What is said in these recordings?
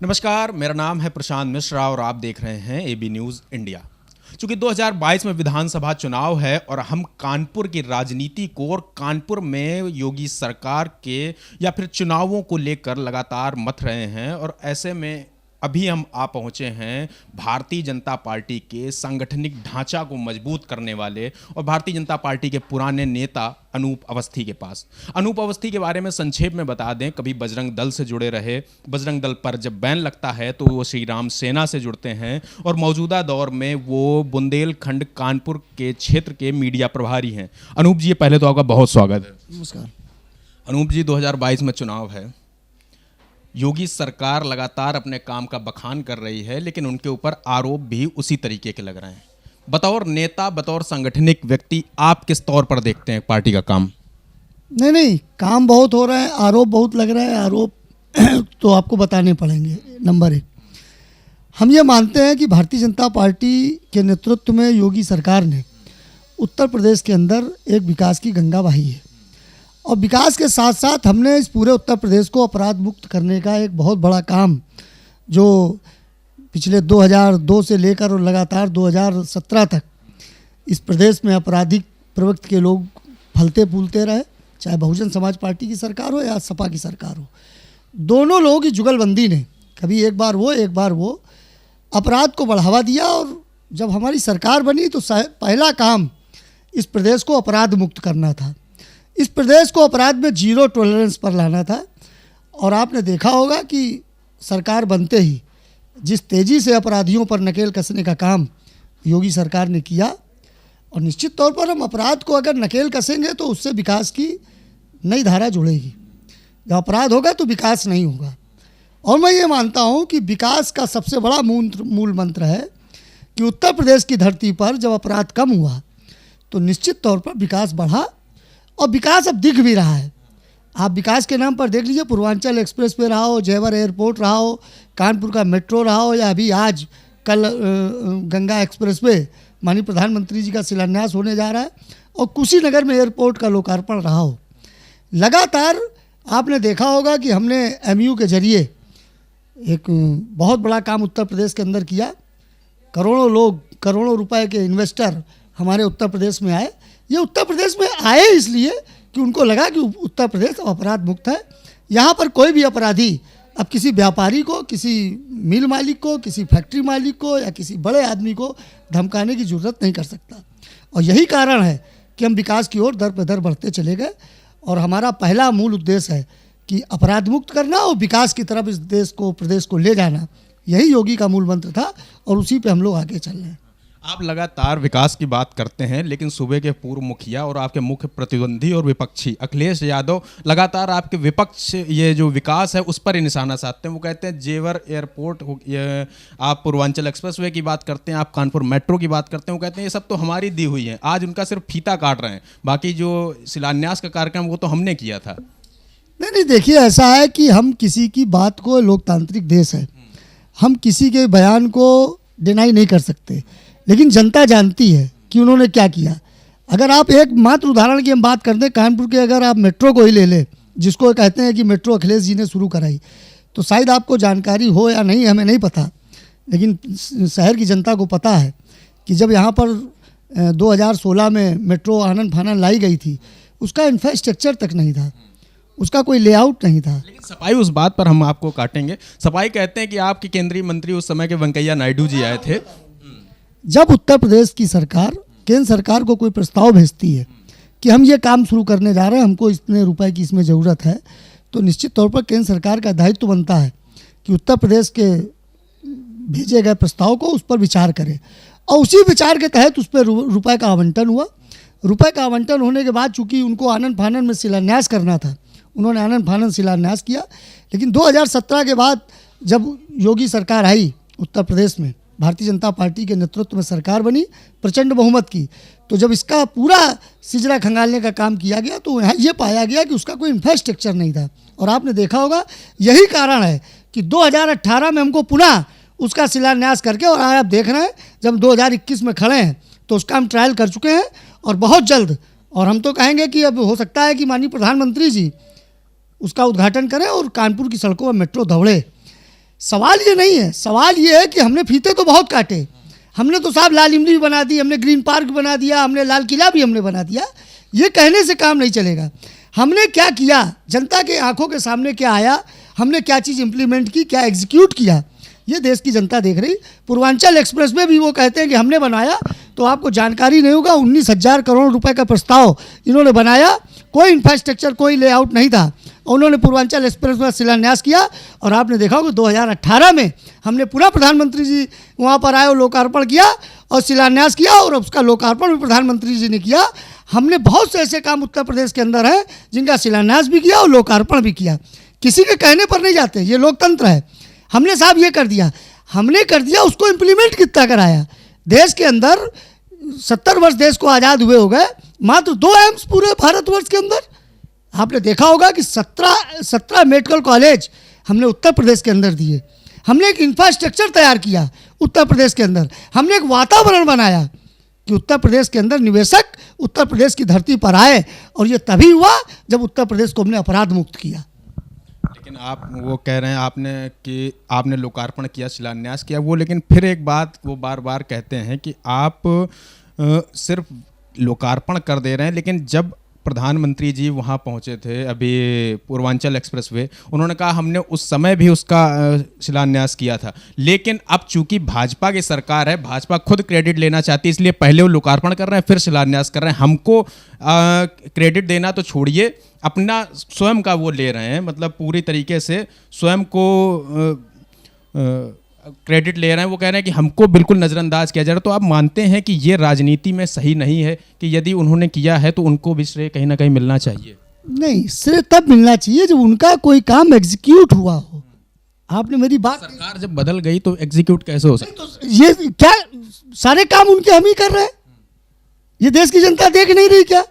नमस्कार, मेरा नाम है प्रशांत मिश्रा और आप देख रहे हैं एबी न्यूज़ इंडिया। चूंकि 2022 में विधानसभा चुनाव है और हम कानपुर की राजनीति को और कानपुर में योगी सरकार के या फिर चुनावों को लेकर लगातार मथ रहे हैं, और ऐसे में अभी हम आ पहुंचे हैं भारतीय जनता पार्टी के सांगठनिक ढांचा को मजबूत करने वाले और भारतीय जनता पार्टी के पुराने नेता अनूप अवस्थी के पास। अनूप अवस्थी के बारे में संक्षेप में बता दें, कभी बजरंग दल से जुड़े रहे, बजरंग दल पर जब बैन लगता है तो वो श्री राम सेना से जुड़ते हैं और मौजूदा दौर में वो बुंदेलखंड कानपुर के क्षेत्र के मीडिया प्रभारी हैं। अनूप जी, पहले तो आपका बहुत स्वागत है। नमस्कार। अनूप जी, 2022 में चुनाव है, योगी सरकार लगातार अपने काम का बखान कर रही है, लेकिन उनके ऊपर आरोप भी उसी तरीके के लग रहे हैं। बतौर नेता, बतौर सांगठनिक व्यक्ति, आप किस तौर पर देखते हैं पार्टी का काम? नहीं, काम बहुत हो रहा है, आरोप बहुत लग रहा है। आरोप तो आपको बताने पड़ेंगे। नंबर एक, हम ये मानते हैं कि भारतीय जनता पार्टी के नेतृत्व में योगी सरकार ने उत्तर प्रदेश के अंदर एक विकास की गंगा बहाई है, और विकास के साथ साथ हमने इस पूरे उत्तर प्रदेश को अपराध मुक्त करने का एक बहुत बड़ा काम, जो पिछले 2002 से लेकर और लगातार 2017 तक इस प्रदेश में आपराधिक प्रवृत्ति के लोग फलते फूलते रहे, चाहे बहुजन समाज पार्टी की सरकार हो या सपा की सरकार हो, दोनों लोगों की जुगलबंदी ने कभी एक बार वो अपराध को बढ़ावा दिया। और जब हमारी सरकार बनी तो पहला काम इस प्रदेश को अपराध मुक्त करना था, इस प्रदेश को अपराध में जीरो टॉलरेंस पर लाना था। और आपने देखा होगा कि सरकार बनते ही जिस तेज़ी से अपराधियों पर नकेल कसने का काम योगी सरकार ने किया, और निश्चित तौर पर हम अपराध को अगर नकेल कसेंगे तो उससे विकास की नई धारा जुड़ेगी। जब अपराध होगा तो विकास नहीं होगा। और मैं ये मानता हूँ कि विकास का सबसे बड़ा मूल मंत्र है कि उत्तर प्रदेश की धरती पर जब अपराध कम हुआ तो निश्चित तौर पर विकास बढ़ा, और विकास अब दिख भी रहा है। आप विकास के नाम पर देख लीजिए, पूर्वांचल एक्सप्रेस वे रहा हो, जेवर एयरपोर्ट रहा हो, कानपुर का मेट्रो रहा हो, या अभी आज कल गंगा एक्सप्रेस वे माननीय प्रधानमंत्री जी का शिलान्यास होने जा रहा है, और कुशीनगर में एयरपोर्ट का लोकार्पण रहा हो। लगातार आपने देखा होगा कि हमने MU के जरिए एक बहुत बड़ा काम उत्तर प्रदेश के अंदर किया। करोड़ों लोग, करोड़ों रुपए के इन्वेस्टर हमारे उत्तर प्रदेश में आए। ये उत्तर प्रदेश में आए इसलिए कि उनको लगा कि उत्तर प्रदेश अपराध मुक्त है। यहाँ पर कोई भी अपराधी अब किसी व्यापारी को, किसी मिल मालिक को, किसी फैक्ट्री मालिक को या किसी बड़े आदमी को धमकाने की ज़रूरत नहीं कर सकता। और यही कारण है कि हम विकास की ओर दर पे दर बढ़ते चले गए, और हमारा पहला मूल उद्देश्य है कि अपराध मुक्त करना और विकास की तरफ इस देश को, प्रदेश को ले जाना। यही योगी का मूल मंत्र था, और उसी पे हम लोग आगे चल रहे हैं। आप लगातार विकास की बात करते हैं, लेकिन सूबे के पूर्व मुखिया और आपके मुख्य प्रतिद्वंदी और विपक्षी अखिलेश यादव लगातार आपके विपक्ष ये जो विकास है उस पर ही निशाना साधते हैं। वो कहते हैं जेवर एयरपोर्ट, आप पूर्वांचल एक्सप्रेसवे की बात करते हैं, आप कानपुर मेट्रो की बात करते हैं, वो कहते हैं ये सब तो हमारी दी हुई है। आज उनका सिर्फ फीता काट रहे हैं, बाकी जो शिलान्यास का कार्यक्रम वो तो हमने किया था। नहीं, देखिए, ऐसा है कि हम किसी की बात को, लोकतांत्रिक देश है, हम किसी के बयान को डिनाई नहीं कर सकते, लेकिन जनता जानती है कि उन्होंने क्या किया। अगर आप एक मात्र उदाहरण की हम बात करते हैं, कानपुर के अगर आप मेट्रो को ही ले लें, जिसको कहते हैं कि मेट्रो अखिलेश जी ने शुरू कराई, तो शायद आपको जानकारी हो या नहीं, हमें नहीं पता, लेकिन शहर की जनता को पता है कि जब यहाँ पर 2016 में मेट्रो आनन फानन लाई गई थी, उसका इंफ्रास्ट्रक्चर तक नहीं था, उसका कोई लेआउट नहीं था। लेकिन सफाई, उस बात पर हम आपको काटेंगे। सफाई कहते हैं कि आपके केंद्रीय मंत्री उस समय के वेंकैया नायडू जी आए थे। जब उत्तर प्रदेश की सरकार केंद्र सरकार को कोई प्रस्ताव भेजती है कि हम ये काम शुरू करने जा रहे हैं, हमको इतने रुपए की इसमें ज़रूरत है, तो निश्चित तौर पर केंद्र सरकार का दायित्व बनता है कि उत्तर प्रदेश के भेजे गए प्रस्ताव को उस पर विचार करे, और उसी विचार के तहत उस पर रुपए का आवंटन हुआ। रुपए का आवंटन होने के बाद चूँकि उनको आनन फानन में शिलान्यास करना था, उन्होंने आनन फानन शिलान्यास किया। लेकिन 2017 के बाद जब योगी सरकार आई उत्तर प्रदेश में, भारतीय जनता पार्टी के नेतृत्व में सरकार बनी प्रचंड बहुमत की, तो जब इसका पूरा सिजरा खंगालने का काम किया गया तो यहाँ ये पाया गया कि उसका कोई इंफ्रास्ट्रक्चर नहीं था। और आपने देखा होगा, यही कारण है कि 2018 में हमको पुनः उसका शिलान्यास करके, और आज आप देख रहे हैं जब 2021 में खड़े हैं तो उसका हम ट्रायल कर चुके हैं, और बहुत जल्द, और हम तो कहेंगे कि अब हो सकता है कि माननीय प्रधानमंत्री जी उसका उद्घाटन करें और कानपुर की सड़कों में मेट्रो दौड़े। सवाल ये नहीं है, सवाल ये है कि हमने फीते तो बहुत काटे, हमने तो साहब लाल इमली भी बना दी, हमने ग्रीन पार्क बना दिया, हमने लाल किला भी हमने बना दिया। ये कहने से काम नहीं चलेगा। हमने क्या किया, जनता के आंखों के सामने क्या आया, हमने क्या चीज़ इम्प्लीमेंट की, क्या एग्जीक्यूट किया, ये देश की जनता देख रही। पूर्वांचल एक्सप्रेस में भी वो कहते हैं कि हमने बनाया, तो आपको जानकारी नहीं होगा 19,000 करोड़ रुपए का प्रस्ताव इन्होंने बनाया, कोई इंफ्रास्ट्रक्चर कोई लेआउट नहीं था। उन्होंने पूर्वांचल एक्सप्रेस में शिलान्यास किया और आपने देखा होगा 2018 में हमने पूरा प्रधानमंत्री जी वहाँ पर आए और लोकार्पण किया और शिलान्यास किया, और उसका लोकार्पण भी प्रधानमंत्री जी ने किया। हमने बहुत से ऐसे काम उत्तर प्रदेश के अंदर हैं जिनका शिलान्यास भी किया और लोकार्पण भी किया। किसी के कहने पर नहीं जाते, ये लोकतंत्र है। हमने साहब ये कर दिया, हमने कर दिया, उसको इम्प्लीमेंट कितना कराया। देश के अंदर 70 वर्ष देश को आज़ाद हुए हो गए, मात्र 2 एम्स पूरे भारतवर्ष के अंदर। आपने देखा होगा कि 17 मेडिकल कॉलेज हमने उत्तर प्रदेश के अंदर दिए। हमने एक इंफ्रास्ट्रक्चर तैयार किया उत्तर प्रदेश के अंदर। हमने एक वातावरण बनाया कि उत्तर प्रदेश के अंदर निवेशक उत्तर प्रदेश की धरती पर आए, और ये तभी हुआ जब उत्तर प्रदेश को हमने अपराध मुक्त किया। लेकिन आप वो कह रहे हैं आपने लोकार्पण किया, शिलान्यास किया, वो लेकिन फिर एक बात वो बार बार कहते हैं कि आप सिर्फ लोकार्पण कर दे रहे हैं, लेकिन जब प्रधानमंत्री जी वहाँ पहुँचे थे अभी पूर्वांचल एक्सप्रेसवे, उन्होंने कहा हमने उस समय भी उसका शिलान्यास किया था। लेकिन अब चूंकि भाजपा की सरकार है, भाजपा खुद क्रेडिट लेना चाहती है, इसलिए पहले वो लोकार्पण कर रहे हैं फिर शिलान्यास कर रहे हैं। हमको क्रेडिट देना तो छोड़िए, अपना स्वयं का वो ले रहे हैं, मतलब पूरी तरीके से स्वयं को क्रेडिट ले रहे हैं। वो कह रहे हैं कि हमको बिल्कुल नज़रअंदाज किया जा रहा है। तो आप मानते हैं कि ये राजनीति में सही नहीं है कि यदि उन्होंने किया है तो उनको भी श्रेय कहीं ना कहीं मिलना चाहिए? नहीं, श्रेय तब मिलना चाहिए जब उनका कोई काम एग्जीक्यूट हुआ हो। आपने मेरी बात, सरकार जब बदल गई तो एग्जीक्यूट कैसे हो सकता? तो ये क्या सारे काम उनके हम ही कर रहे हैं? ये देश की जनता देख नहीं रही क्या?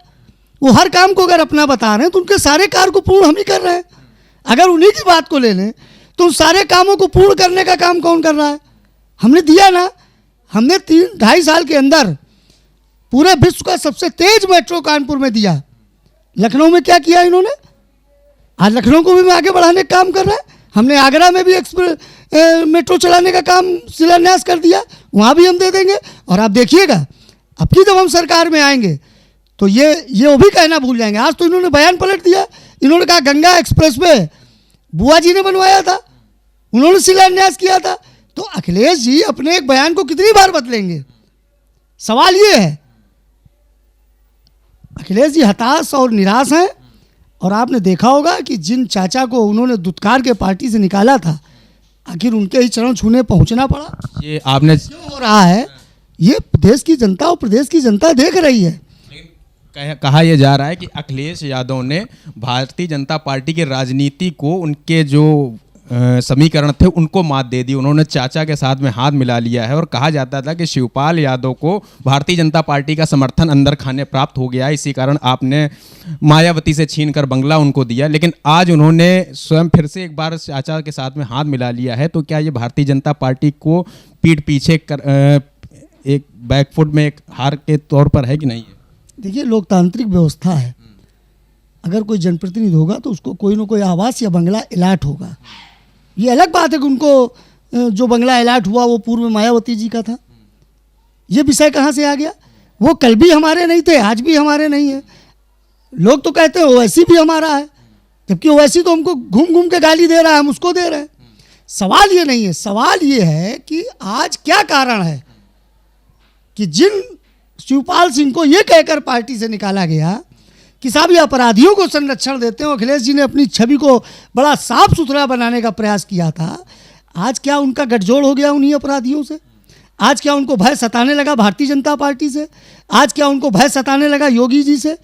वो हर काम को अगर अपना बता रहे हैं तो उनके सारे कार्य को पूर्ण हम ही कर रहे हैं। अगर उन्हीं की बात को ले लें तो उन सारे कामों को पूर्ण करने का काम कौन कर रहा है? हमने दिया ना। हमने 3-2.5 साल के अंदर पूरे विश्व का सबसे तेज मेट्रो कानपुर में दिया। लखनऊ में क्या किया इन्होंने? आज लखनऊ को भी आगे बढ़ाने का काम कर रहे हैं। हमने आगरा में भी मेट्रो चलाने का काम शिलान्यास कर दिया, वहाँ भी हम दे देंगे। और आप देखिएगा अब की जब हम सरकार में आएंगे तो ये वो भी कहना भूल जाएंगे। आज तो इन्होंने बयान पलट दिया। इन्होंने कहा गंगा एक्सप्रेस में बुआ जी ने बनवाया था, उन्होंने शिलान्यास किया था। तो अखिलेश जी अपने एक बयान को कितनी बार बदलेंगे? सवाल ये है। अखिलेश जी हताश और निराश हैं। और आपने देखा होगा कि जिन चाचा को उन्होंने दुत्कार के पार्टी से निकाला था, आखिर उनके ही चरण छूने पहुंचना पड़ा। ये आपने जो हो रहा है ये देश की जनता और प्रदेश की जनता देख रही है। कहा यह जा रहा है कि अखिलेश यादव ने भारतीय जनता पार्टी की राजनीति को, उनके जो समीकरण थे उनको मात दे दी। उन्होंने चाचा के साथ में हाथ मिला लिया है। और कहा जाता था कि शिवपाल यादव को भारतीय जनता पार्टी का समर्थन अंदर खाने प्राप्त हो गया, इसी कारण आपने मायावती से छीनकर बंगला उनको दिया। लेकिन आज उन्होंने स्वयं फिर से एक बार चाचा के साथ में हाथ मिला लिया है। तो क्या ये भारतीय जनता पार्टी को पीठ पीछे एक बैकफुट में एक हार के तौर पर है कि नहीं है? देखिए, लोकतांत्रिक व्यवस्था है। अगर कोई जनप्रतिनिधि होगा तो उसको कोई ना कोई आवास या बंगला अलाट होगा। ये अलग बात है कि उनको जो बंगला अलाट हुआ वो पूर्व में मायावती जी का था। ये विषय कहाँ से आ गया? वो कल भी हमारे नहीं थे, आज भी हमारे नहीं है। लोग तो कहते हैं ओवैसी भी हमारा है, जबकि ओवैसी तो हमको घूम घूम के गाली दे रहा है, हम उसको दे रहे हैं। सवाल ये नहीं है, सवाल ये है कि आज क्या कारण है कि जिन शिवपाल सिंह को ये कहकर पार्टी से निकाला गया कि साहब ये अपराधियों को संरक्षण देते हैं, अखिलेश जी ने अपनी छवि को बड़ा साफ सुथरा बनाने का प्रयास किया था। आज क्या उनका गठजोड़ हो गया उन्हीं अपराधियों से? आज क्या उनको भय सताने लगा भारतीय जनता पार्टी से? आज क्या उनको भय सताने लगा योगी जी से?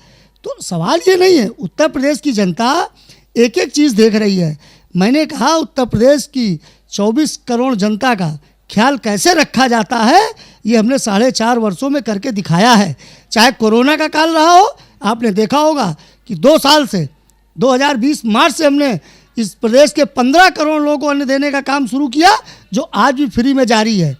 तो सवाल ये नहीं है। उत्तर प्रदेश की जनता एक एक चीज़ देख रही है। मैंने कहा उत्तर प्रदेश की 24 करोड़ जनता का ख्याल कैसे रखा जाता है, ये हमने 4.5 वर्षों में करके दिखाया है। चाहे कोरोना का काल रहा हो, आपने देखा होगा कि 2 साल से 2020 मार्च से हमने इस प्रदेश के 15 करोड़ लोगों को अन्न देने का काम शुरू किया, जो आज भी फ्री में जारी है।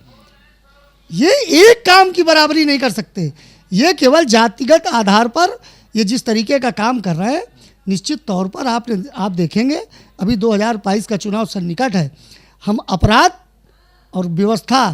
ये एक काम की बराबरी नहीं कर सकते। ये केवल जातिगत आधार पर ये जिस तरीके का काम कर रहे हैं, निश्चित तौर पर आप देखेंगे अभी 2022 का चुनाव सन्निकट है। हम अपराध और व्यवस्था,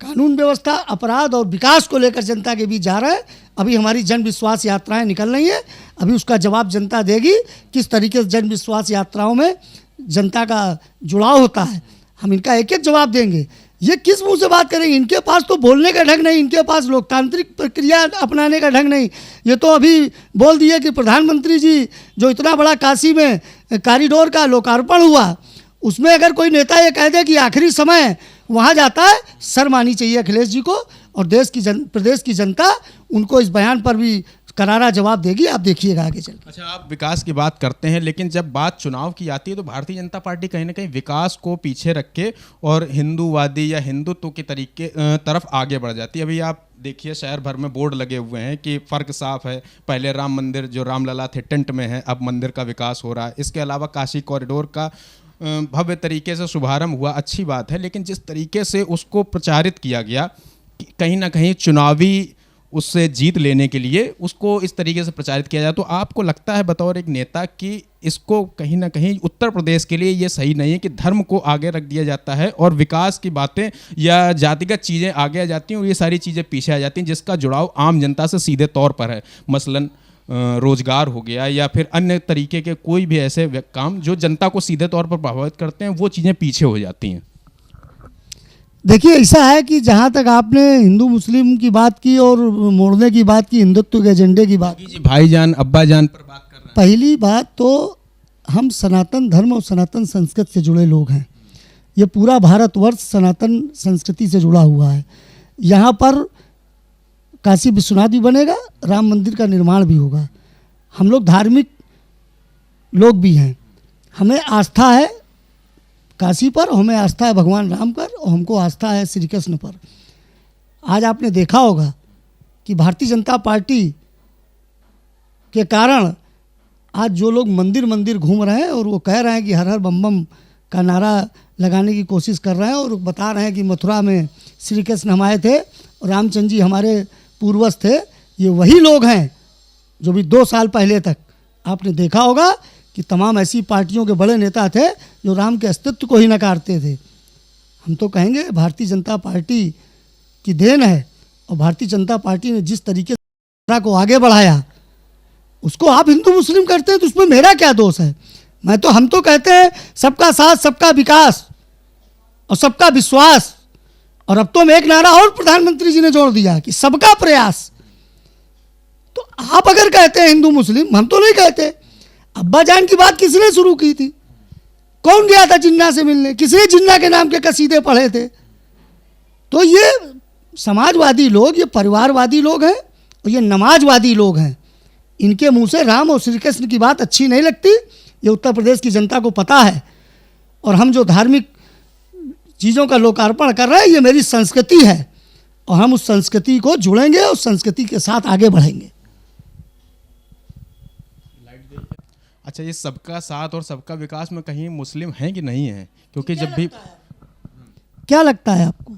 कानून व्यवस्था, अपराध और विकास को लेकर जनता के बीच जा रहे हैं। अभी हमारी जन विश्वास यात्राएं निकल रही हैं, अभी उसका जवाब जनता देगी किस तरीके से जन विश्वास यात्राओं में जनता का जुड़ाव होता है। हम इनका एक एक जवाब देंगे। ये किस मुंह से बात करेंगे? इनके पास तो बोलने का ढंग नहीं, इनके पास लोकतांत्रिक प्रक्रिया अपनाने का ढंग नहीं। ये तो अभी बोल दिए कि प्रधानमंत्री जी जो इतना बड़ा काशी में कॉरिडोर का लोकार्पण हुआ, उसमें अगर कोई नेता ये कह दे कि आखिरी समय वहाँ जाता है, शर्म आनी चाहिए अखिलेश जी को। और प्रदेश की जनता उनको इस बयान पर भी करारा जवाब देगी, आप देखिएगा आगे चल। अच्छा, आप विकास की बात करते हैं, लेकिन जब बात चुनाव की आती है तो भारतीय जनता पार्टी कहीं ना कहीं विकास को पीछे रख के और हिंदूवादी या हिंदुत्व के तरीके तरफ आगे बढ़ जाती है। अभी आप देखिए शहर भर में बोर्ड लगे हुए हैं कि फ़र्क साफ है। पहले राम मंदिर जो रामलला थे टेंट में है, अब मंदिर का विकास हो रहा है। इसके अलावा काशी कॉरिडोर का भव्य तरीके से शुभारंभ हुआ, अच्छी बात है। लेकिन जिस तरीके से उसको प्रचारित किया गया, कहीं ना कहीं चुनावी उससे जीत लेने के लिए उसको इस तरीके से प्रचारित किया जाए, तो आपको लगता है बतौर एक नेता कि इसको कहीं ना कहीं उत्तर प्रदेश के लिए ये सही नहीं है कि धर्म को आगे रख दिया जाता है और विकास की बातें या जातिगत चीज़ें आगे आ जाती हैं और ये सारी चीज़ें पीछे आ जाती हैं, जिसका जुड़ाव आम जनता से सीधे तौर पर है? मसलन रोजगार हो गया या फिर अन्य तरीके के कोई भी ऐसे काम जो जनता को सीधे तौर पर प्रभावित करते हैं, वो चीज़ें पीछे हो जाती हैं। देखिए, ऐसा है कि जहाँ तक आपने हिंदू मुस्लिम की बात की और मोड़ने की बात की, हिंदुत्व के एजेंडे की बात की, भाईजान अब्बाजान पर बात कर रहे हैं। पहली बात तो हम सनातन धर्म और सनातन संस्कृति से जुड़े लोग हैं। ये पूरा भारतवर्ष सनातन संस्कृति से जुड़ा हुआ है। यहाँ पर काशी विश्वनाथ भी बनेगा, राम मंदिर का निर्माण भी होगा। हम लोग धार्मिक लोग भी हैं, हमें आस्था है काशी पर, हमें आस्था है भगवान राम पर, और हमको आस्था है श्री कृष्ण पर। आज आपने देखा होगा कि भारतीय जनता पार्टी के कारण आज जो लोग मंदिर मंदिर घूम रहे हैं और वो कह रहे हैं कि हर हर बम बम का नारा लगाने की कोशिश कर रहे हैं और बता रहे हैं कि मथुरा में श्री कृष्ण हम आए थे और रामचंद्र जी हमारे पूर्वज थे, ये वही लोग हैं जो भी 2 साल पहले तक आपने देखा होगा कि तमाम ऐसी पार्टियों के बड़े नेता थे जो राम के अस्तित्व को ही नकारते थे। हम तो कहेंगे भारतीय जनता पार्टी की देन है, और भारतीय जनता पार्टी ने जिस तरीके से को आगे बढ़ाया, उसको आप हिंदू मुस्लिम करते हैं तो उसमें मेरा क्या दोष है? हम तो कहते हैं सबका साथ, सबका विकास और सबका विश्वास। और अब तो एक नारा और प्रधानमंत्री जी ने जोड़ दिया कि सबका प्रयास। तो आप अगर कहते हैं हिंदू मुस्लिम, हम तो नहीं कहते। अब्बाजान की बात किसने शुरू की थी? कौन गया था जिन्ना से मिलने? किसने जिन्ना के नाम के कसीदे पढ़े थे? तो ये समाजवादी लोग, ये परिवारवादी लोग हैं और ये नमाजवादी लोग हैं। इनके मुंह से राम और श्री कृष्ण की बात अच्छी नहीं लगती, ये उत्तर प्रदेश की जनता को पता है। और हम जो धार्मिक चीज़ों का लोकार्पण कर रहे हैं, ये मेरी संस्कृति है और हम उस संस्कृति को जुड़ेंगे, उस संस्कृति के साथ आगे बढ़ेंगे। अच्छा, ये सबका साथ और सबका विकास में कहीं मुस्लिम हैं कि नहीं है? क्योंकि जब भी क्या लगता है आपको?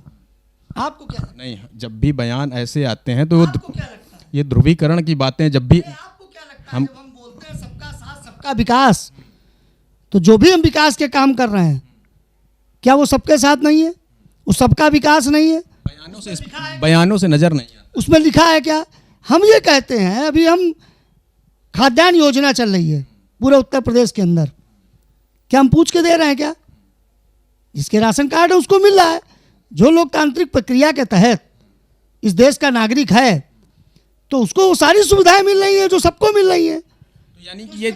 आपको क्या लगता है? नहीं, जब भी बयान ऐसे आते हैं तो आपको क्या लगता है? ये ध्रुवीकरण की बातें जब भी आपको क्या लगता है जब हम बोलते हैं सबका साथ सबका विकास, तो जो भी हम विकास के काम कर रहे हैं, क्या वो सबके साथ नहीं है? वो सबका विकास नहीं है? बयानों से नजर नहीं आता। उसमें लिखा है क्या? हम ये कहते हैं, अभी हम खाद्यान्न योजना चल रही है पूरे उत्तर प्रदेश के अंदर, क्या हम पूछ के दे रहे हैं क्या? जिसके राशन कार्ड है उसको मिल रहा है। जो लोकतांत्रिक प्रक्रिया के तहत इस देश का नागरिक है तो उसको वो सारी सुविधाएं मिल रही हैं जो सबको मिल रही हैं। तो यानी कि ये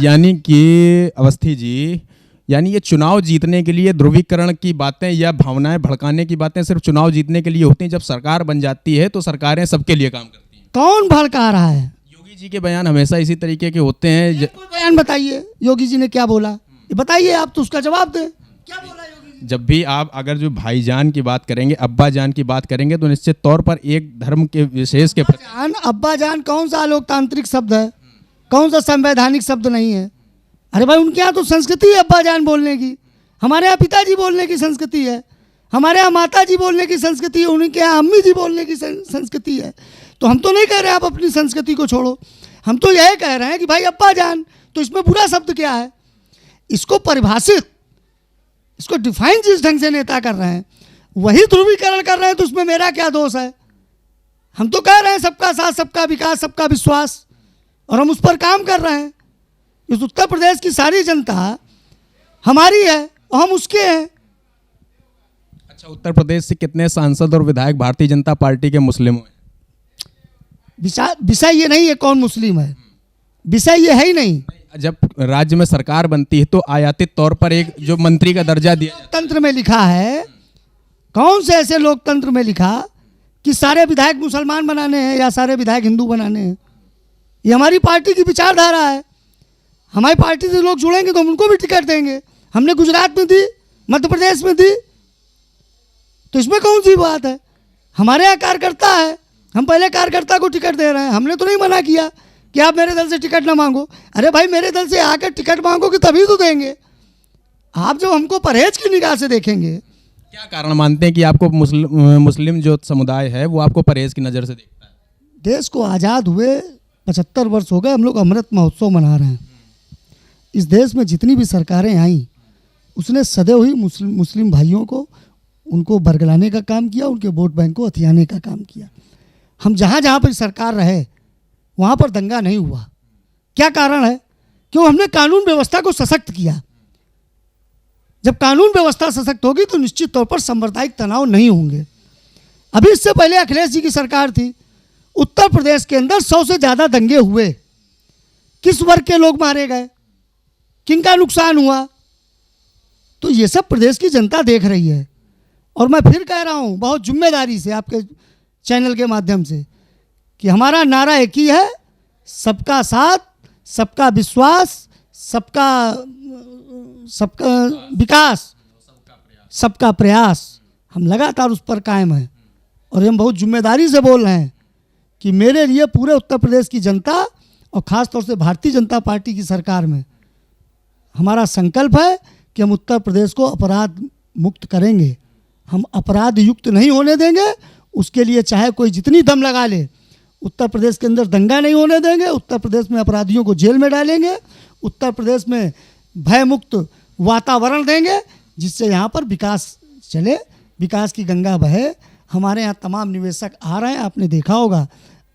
यानी कि अवस्थी जी, यानी ये चुनाव जीतने के लिए ध्रुवीकरण की बातें या भावनाएं भड़काने की बातें सिर्फ चुनाव जीतने के लिए होती हैं। जब सरकार बन जाती है तो सरकारें सबके लिए काम करती हैं। कौन भड़का रहा है? योगी जी के बयान हमेशा इसी तरीके के होते हैं। कोई बयान बताइए, योगी जी ने क्या बोला? ये बताइए, आप तो उसका जवाब दें। क्या बोला योगी जी? जब भी आप अगर जो भाईजान की बात करेंगे, अब्बा जान की बात करेंगे, तो निश्चित तौर पर एक धर्म के विशेष के प्रति अब्बा जान कौन सा लोकतांत्रिक शब्द है? कौन सा संवैधानिक शब्द नहीं है? अरे भाई, उनके यहाँ तो संस्कृति है अब्बा जान बोलने की। हमारे यहाँ पिताजी बोलने की संस्कृति है, हमारे यहाँ माता जी बोलने की संस्कृति है, उनके यहाँ अम्मी जी बोलने की संस्कृति है। तो हम तो नहीं कह रहे आप अपनी संस्कृति को छोड़ो, हम तो यह कह रहे हैं कि भाई अब्बा जान, तो इसमें बुरा शब्द क्या है? इसको परिभाषित इसको डिफाइन जिस ढंग से नेता कर रहे हैं वही ध्रुवीकरण कर रहे हैं, तो उसमें मेरा क्या दोष है? हम तो कह रहे हैं सबका साथ, सबका विकास, सबका विश्वास, और हम उस पर काम कर रहे हैं। इस उत्तर प्रदेश की सारी जनता हमारी है और हम उसके हैं। अच्छा, उत्तर प्रदेश से कितने सांसद और विधायक भारतीय जनता पार्टी के मुस्लिम हैं? विषय ये नहीं है कौन मुस्लिम है, विषय ये है ही नहीं। जब राज्य में सरकार बनती है तो आयातित तौर पर एक जो मंत्री का दर्जा दिया जाता लोकतंत्र में लिखा है, कौन से ऐसे लोकतंत्र में लिखा कि सारे विधायक मुसलमान बनाने हैं या सारे विधायक हिंदू बनाने हैं? ये हमारी पार्टी की विचारधारा है। हमारी पार्टी से लोग जुड़ेंगे तो हम उनको भी टिकट देंगे। हमने गुजरात में दी, मध्य प्रदेश में दी, तो इसमें कौन सी बात है? हमारे यहाँ कार्यकर्ता है, हम पहले कार्यकर्ता को टिकट दे रहे हैं। हमने तो नहीं मना किया कि आप मेरे दल से टिकट ना मांगो। अरे भाई, मेरे दल से आकर टिकट मांगोगे तभी तो देंगे। आप जब हमको परहेज की निगाह से देखेंगे। क्या कारण मानते हैं कि आपको मुस्लिम जो समुदाय है वो आपको परहेज की नज़र से देखता है? देश को आज़ाद हुए 75 वर्ष हो गए, हम लोग अमृत महोत्सव मना रहे हैं। इस देश में जितनी भी सरकारें आई उसने सदैव ही मुस्लिम भाइयों को, उनको बरगलाने का काम किया, उनके वोट बैंक को हथियाने का काम किया। हम जहाँ जहाँ पर सरकार रहे वहाँ पर दंगा नहीं हुआ। क्या कारण है? क्यों? हमने कानून व्यवस्था को सशक्त किया। जब कानून व्यवस्था सशक्त होगी तो निश्चित तौर पर सांप्रदायिक तनाव नहीं होंगे। अभी इससे पहले अखिलेश जी की सरकार थी, उत्तर प्रदेश के अंदर 100 से ज़्यादा दंगे हुए। किस वर्ग के लोग मारे गए, किनका नुकसान हुआ? तो ये सब प्रदेश की जनता देख रही है। और मैं फिर कह रहा हूँ बहुत जिम्मेदारी से आपके चैनल के माध्यम से कि हमारा नारा एक ही है, सबका साथ, सबका विश्वास, सबका विकास, सबका प्रयास। हम लगातार उस पर कायम हैं और हम बहुत जिम्मेदारी से बोल रहे हैं कि मेरे लिए पूरे उत्तर प्रदेश की जनता और ख़ास तौर से भारतीय जनता पार्टी की सरकार में हमारा संकल्प है कि हम उत्तर प्रदेश को अपराध मुक्त करेंगे। हम अपराध युक्त नहीं होने देंगे। उसके लिए चाहे कोई जितनी दम लगा ले, उत्तर प्रदेश के अंदर दंगा नहीं होने देंगे। उत्तर प्रदेश में अपराधियों को जेल में डालेंगे। उत्तर प्रदेश में भय मुक्त वातावरण देंगे जिससे यहाँ पर विकास चले, विकास की गंगा बहे। हमारे यहाँ तमाम निवेशक आ रहे हैं, आपने देखा होगा,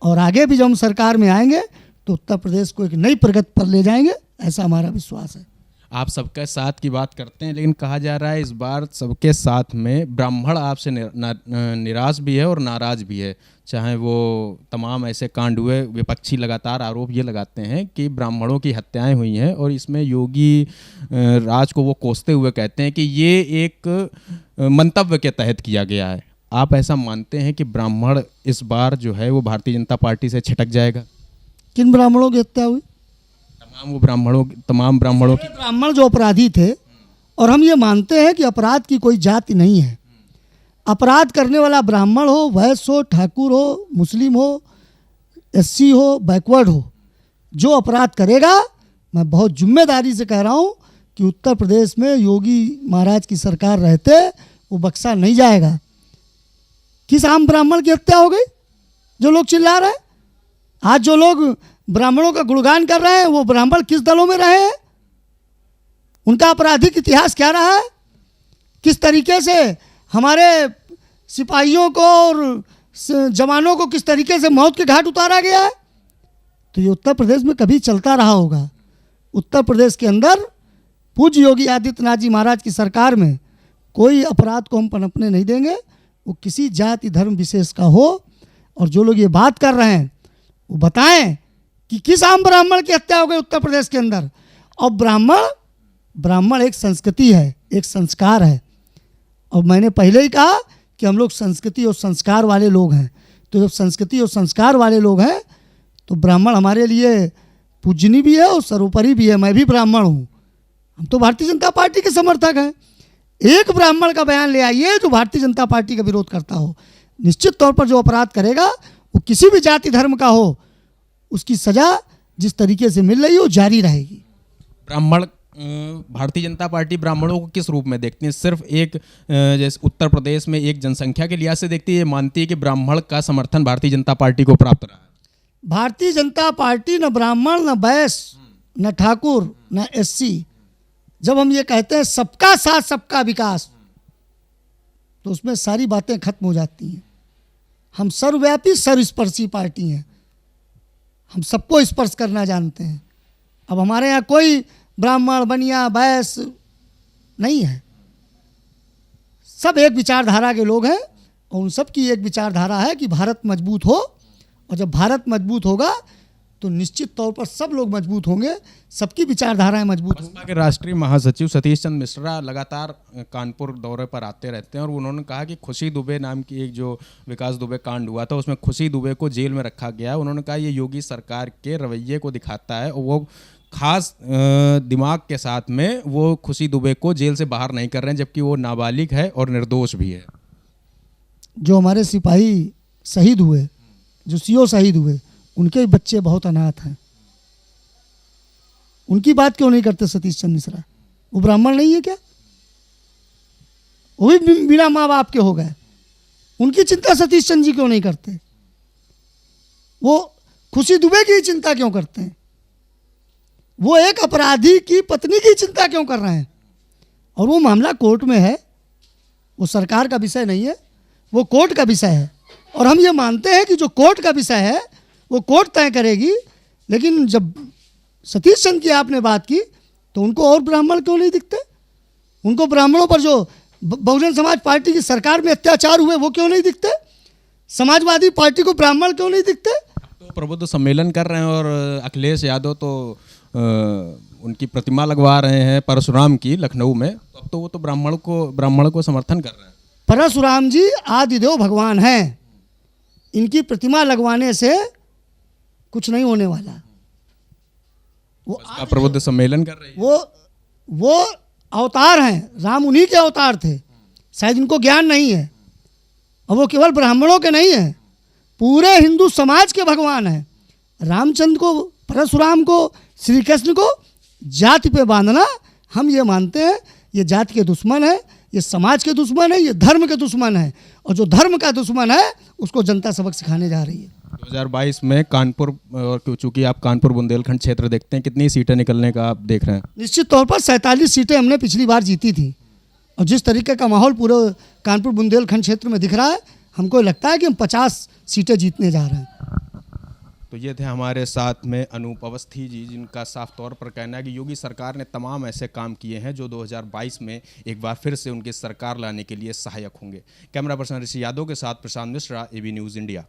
और आगे भी जब हम सरकार में आएंगे तो उत्तर प्रदेश को एक नई प्रगति पर ले जाएंगे, ऐसा हमारा विश्वास है। आप सबके साथ की बात करते हैं, लेकिन कहा जा रहा है इस बार सबके साथ में ब्राह्मण आपसे निराश भी है और नाराज भी है। चाहे वो तमाम ऐसे कांड हुए, विपक्षी लगातार आरोप ये लगाते हैं कि ब्राह्मणों की हत्याएं हुई हैं और इसमें योगी राज को वो कोसते हुए कहते हैं कि ये एक मंतव्य के तहत किया गया है। आप ऐसा मानते हैं कि ब्राह्मण इस बार जो है वो भारतीय जनता पार्टी से छिटक जाएगा? किन ब्राह्मणों की हत्या हुई? तमाम ब्राह्मणों की। ब्राह्मण जो अपराधी थे, और हम ये मानते हैं कि अपराध की कोई जाति नहीं है। अपराध करने वाला ब्राह्मण हो, वैश्य हो, ठाकुर हो, मुस्लिम हो, एससी हो, बैकवर्ड हो, जो अपराध करेगा, मैं बहुत जिम्मेदारी से कह रहा हूँ कि उत्तर प्रदेश में योगी महाराज की सरकार रहते वो बख्शा नहीं जाएगा। किस आम ब्राह्मण की हत्या हो गई जो लोग चिल्ला रहे हैं? आज जो लोग ब्राह्मणों का गुणगान कर रहे हैं वो ब्राह्मण किस दलों में रहे हैं? उनका आपराधिक इतिहास क्या रहा है? किस तरीके से हमारे सिपाहियों को और जवानों को किस तरीके से मौत के घाट उतारा गया है? तो ये उत्तर प्रदेश में कभी चलता रहा होगा। उत्तर प्रदेश के अंदर पूज्य योगी आदित्यनाथ जी महाराज की सरकार में कोई अपराध को हम पनपने नहीं देंगे, वो किसी जाति धर्म विशेष का हो। और जो लोग ये बात कर रहे हैं वो बताएं कि किस आम ब्राह्मण की हत्या हो गई उत्तर प्रदेश के अंदर। और ब्राह्मण एक संस्कृति है, एक संस्कार है। और मैंने पहले ही कहा कि हम लोग संस्कृति और संस्कार वाले लोग हैं। तो जब संस्कृति और संस्कार वाले लोग हैं तो ब्राह्मण हमारे लिए पूजनीय भी है और सर्वोपरि भी है। मैं भी ब्राह्मण हूँ, हम तो भारतीय जनता पार्टी के समर्थक हैं। एक ब्राह्मण का बयान ले आइए जो भारतीय जनता पार्टी का विरोध करता हो। निश्चित तौर पर जो अपराध करेगा वो किसी भी जाति धर्म का हो, उसकी सजा जिस तरीके से मिल रही है वो जारी रहेगी। ब्राह्मण, भारतीय जनता पार्टी ब्राह्मणों को किस रूप में देखती है? सिर्फ एक जैसे उत्तर प्रदेश में एक जनसंख्या के लिहाज से देखती है, मानती है कि ब्राह्मण का समर्थन भारतीय जनता पार्टी को प्राप्त रहा है? भारतीय जनता पार्टी न ब्राह्मण, न वैश्य, न ठाकुर, न एससी, जब हम ये कहते हैं सबका साथ सबका विकास, तो उसमें सारी बातें खत्म हो जाती हैं। हम सर्वव्यापी सर्वस्पर्शी पार्टी हैं, हम सबको स्पर्श करना जानते हैं। अब हमारे यहाँ कोई ब्राह्मण बनिया वैश्य नहीं है, सब एक विचारधारा के लोग हैं और उन सब की एक विचारधारा है कि भारत मजबूत हो, और जब भारत मजबूत होगा तो निश्चित तौर पर सब लोग मजबूत होंगे, सबकी विचारधाराएं मजबूत होंगी। बसपा के राष्ट्रीय महासचिव सतीश चंद्र मिश्रा लगातार कानपुर दौरे पर आते रहते हैं और उन्होंने कहा कि खुशी दुबे नाम की एक जो विकास दुबे कांड हुआ था उसमें खुशी दुबे को जेल में रखा गया। उन्होंने कहा ये योगी सरकार के रवैये को दिखाता है और वो खास दिमाग के साथ में वो खुशी दुबे को जेल से बाहर नहीं कर रहे हैं, जबकि वो नाबालिग है और निर्दोष भी है। जो हमारे सिपाही शहीद हुए, जो सीओ शहीद हुए, उनके बच्चे बहुत अनाथ हैं, उनकी बात क्यों नहीं करते सतीश चंद्र मिश्रा? वो ब्राह्मण नहीं है क्या? वो भी बिना माँ बाप के हो गए, उनकी चिंता सतीश चंद्र जी क्यों नहीं करते? वो खुशी दुबे की चिंता क्यों करते हैं? वो एक अपराधी की पत्नी की चिंता क्यों कर रहे हैं? और वो मामला कोर्ट में है, वो सरकार का विषय नहीं है, वो कोर्ट का विषय है। और हम ये मानते हैं कि जो कोर्ट का विषय है वो कोर्ट तय करेगी। लेकिन जब सतीश चंद्र की आपने बात की तो उनको और ब्राह्मण क्यों नहीं दिखते? उनको ब्राह्मणों पर जो बहुजन समाज पार्टी की सरकार में अत्याचार हुए वो क्यों नहीं दिखते? समाजवादी पार्टी को ब्राह्मण क्यों नहीं दिखते? तो प्रबुद्ध सम्मेलन कर रहे हैं और अखिलेश यादव तो उनकी प्रतिमा लगवा रहे हैं परशुराम की लखनऊ में, अब तो वो तो ब्राह्मण को समर्थन कर रहे हैं। परशुराम जी आदिदेव भगवान हैं, इनकी प्रतिमा लगवाने से कुछ नहीं होने वाला। वो प्रबुद्ध सम्मेलन कर रही है। वो अवतार हैं, राम उन्हीं के अवतार थे, शायद इनको ज्ञान नहीं है। और वो केवल ब्राह्मणों के नहीं है, पूरे हिंदू समाज के भगवान हैं। रामचंद्र को, परशुराम को, श्री कृष्ण को जाति पे बांधना, हम ये मानते हैं ये जाति के दुश्मन है, ये समाज के दुश्मन है, ये धर्म के दुश्मन है। और जो धर्म का दुश्मन है उसको जनता सबक सिखाने जा रही है। 2022 में कानपुर, और चूंकि आप कानपुर बुंदेलखंड क्षेत्र देखते हैं, कितनी सीटें निकलने का आप देख रहे हैं? निश्चित तौर पर 47 सीटें हमने पिछली बार जीती थी, और जिस तरीके का माहौल पूरे कानपुर बुंदेलखंड क्षेत्र में दिख रहा है, हमको लगता है कि हम 50 सीटें जीतने जा रहे हैं। तो ये थे हमारे साथ में अनूप अवस्थी जी, जिनका साफ तौर पर कहना है कि योगी सरकार ने तमाम ऐसे काम किए हैं जो 2022 में एक बार फिर से उनकी सरकार लाने के लिए सहायक होंगे। कैमरा पर्सन ऋषि यादव के साथ Prashant Mishra, AB news India.